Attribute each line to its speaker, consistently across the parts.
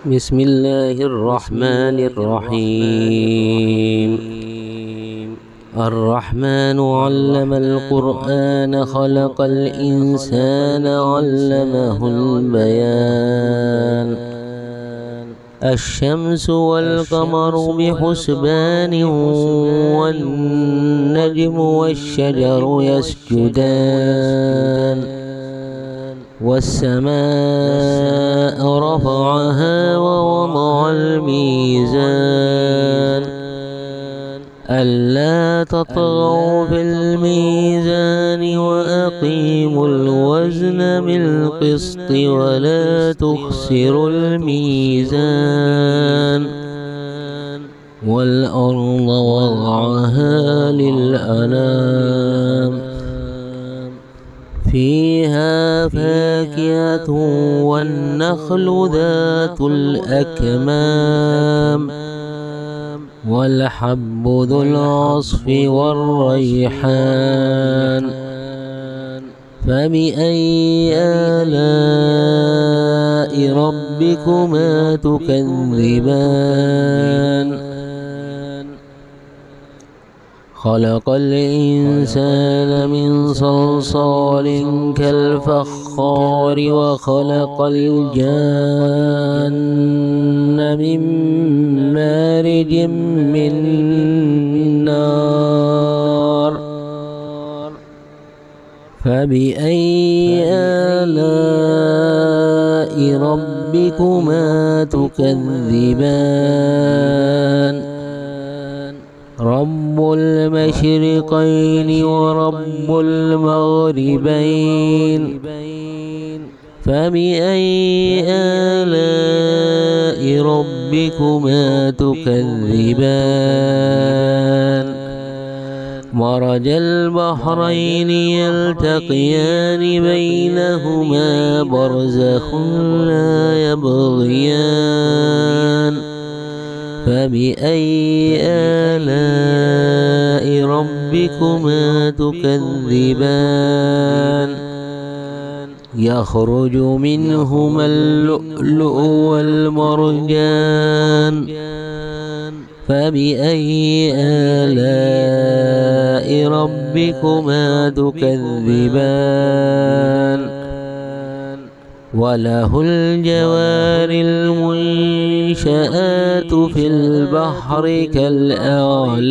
Speaker 1: بسم الله الرحمن الرحيم. الرحمن علم القرآن خلق الإنسان علمه البيان. الشمس والقمر بحسبان والنجم والشجر يسجدان والسماء رفعها ووضع الميزان ألا تطغوا في الميزان وأقيموا الوزن بالقسط ولا تخسروا الميزان والأرض وضعها للأنام فيها فاكهة والنخل ذات الأكمام والحب ذو العصف والريحان فبأي آلاء ربكما تكذبان خلق الإنسان من صلصال كالفخار وخلق الجان من مارج من نار فبأي آلاء ربكما تكذبان رب المشرقين ورب المغربين فبأي آلاء ربكما تكذبان مرج البحرين يلتقيان بينهما برزخ لا يبغيان فبأي آلاء ربكما تكذبان يخرج منهما اللؤلؤ والمرجان فبأي آلاء ربكما تكذبان وله الجوار المنشآت في البحر كالأعلام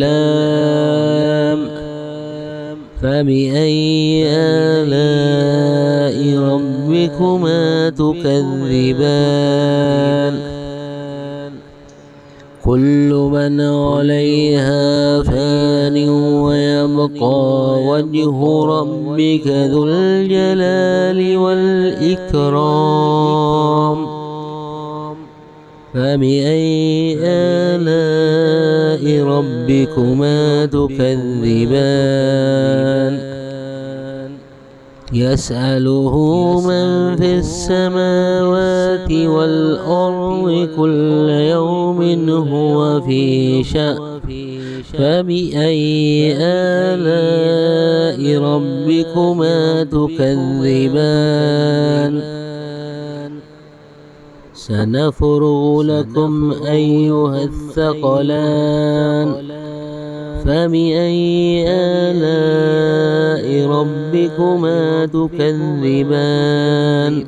Speaker 1: فبأي آلاء ربكما تكذبان كل من عليها فان ويبقى وجه ربك ذو الجلال والإكرام فبأي آلاء ربكما تكذبان يسأله من في السماوات والأرض كل يوم هو في شأن فبأي آلاء ربكما تكذبان سنفرغ لكم أيها الثقلان فبأي آلاء ربكما تكذبان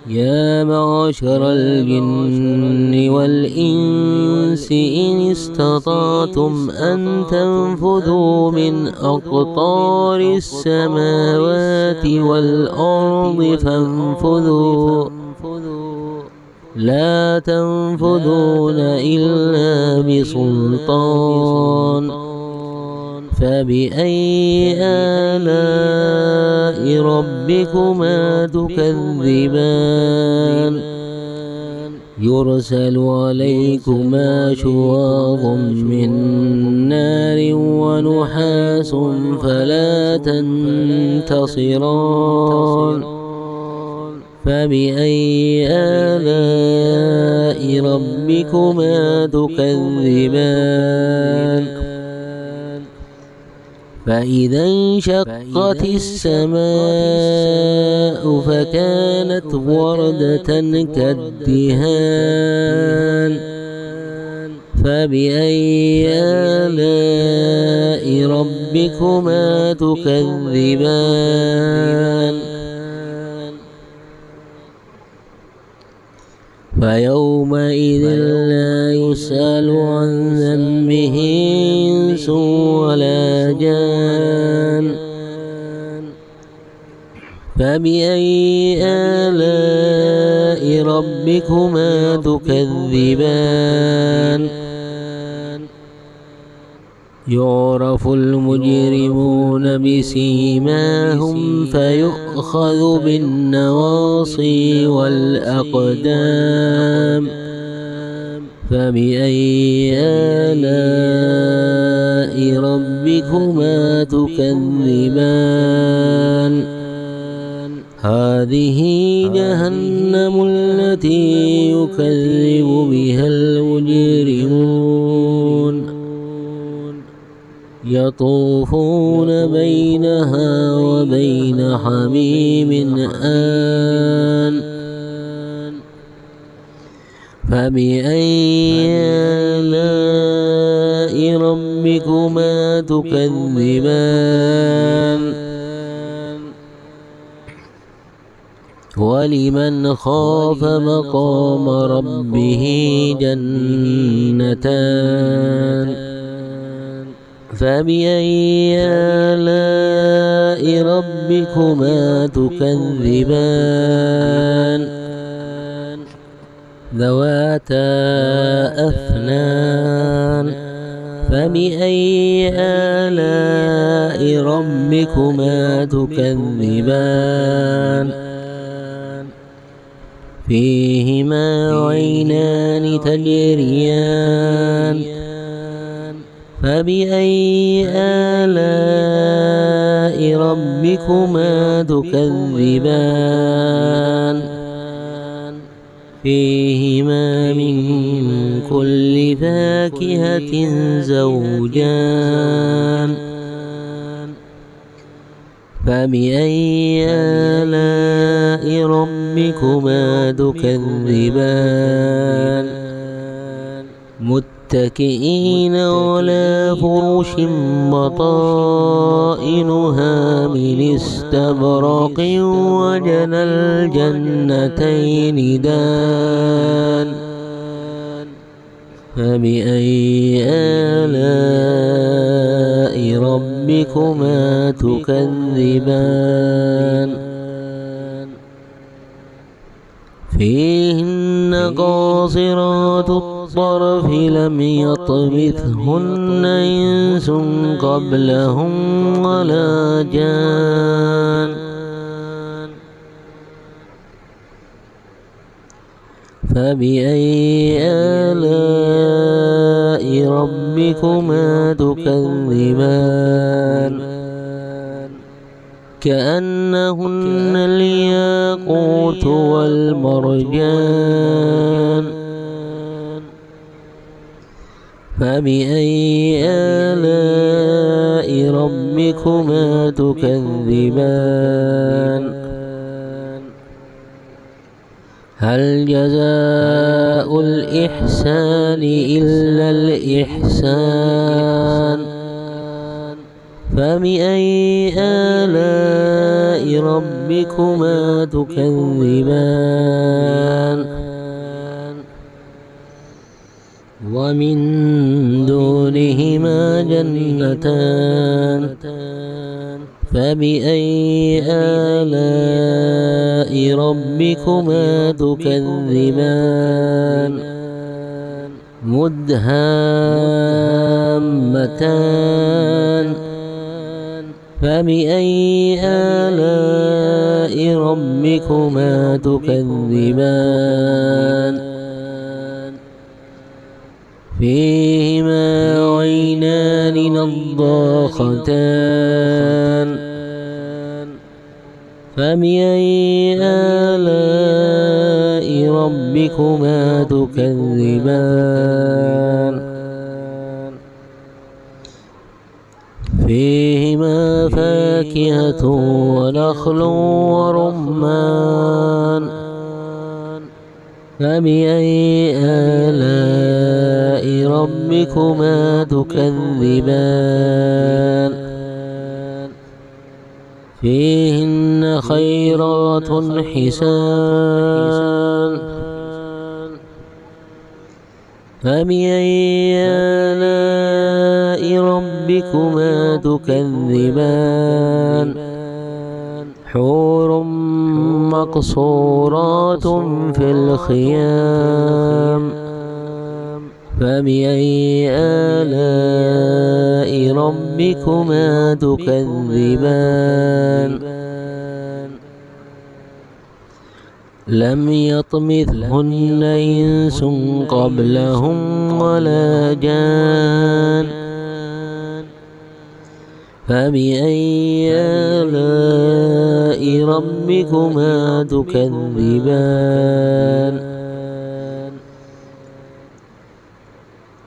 Speaker 1: يا معشر الجن والإنس إن استطعتم أن تنفذوا من أقطار السماوات والأرض فانفذوا لا تنفذون إلا بسلطان فبأي آلاء ربكما تكذبان يرسل عليكما شواظ من نار ونحاس فلا تنتصران فبأي آلاء ربكما تكذبان فإذا انشقت السماء فكانت وردة كالدهان فبأي آلاء ربكما تكذبان فيومئذ لا يسأل عن ذنبه إنس ولا جان فبأي آلاء ربكما تكذبان يعرف المجرمون بسيماهم فيؤخذ بالنواصي والأقدام فبأي آلاء ربكما تكذبان هذه جهنم التي يكذب بها المجرمون يطوفون بينها وبين حميم آن فبأي آلاء ربكما تكذبان ولمن خاف مقام ربه جنتان فبأي آلاء ربكما تكذبان ذواتا أفنان فبأي آلاء ربكما تكذبان فيهما عينان تجريان فبأي آلاء ربكما تكذبان فيهما من كل فاكهة زوجان فبأي آلاء ربكما تكذبان متكئين على فرش بطائنها من استبرق وجنى الجنتين دان فبأي آلاء ربكما تكذبان فيهن قاصرات الطرف لم يطمثهن إنس قبلهم ولا جان فبأي آلاء ربكما تكذبان كأنهن الياقوت والمرجان فبأي آلاء ربكما تكذبان هل جزاء الإحسان إلا الإحسان فبأي آلاء ربكما تكذبان ومن دونهما جنتان فبأي آلاء ربكما تكذبان مدهامتان فبأي آلاء ربكما تكذبان فيهما عينان نضاختان فبأي آلاء ربكما تكذبان فيهما فاكهة ونخل ورمان فبأي آلاء ربكما تكذبان فيهن خيرات حسان فبأي آلاء ربكما تكذبان حور مقصورات في الخيام فبأي آلاء ربكما تكذبان لم يطمثهن إنس قبلهم ولا جان فبأي آلاء ربكما تكذبان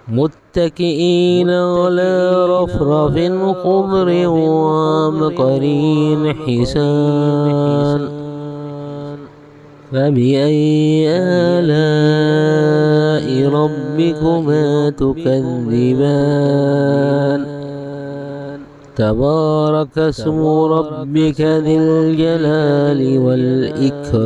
Speaker 1: متكئين على رفرف خضر وعبقري حسان فبأي آلاء ربكما تكذبان تبارك اسم ربك ذي الجلال والإكرام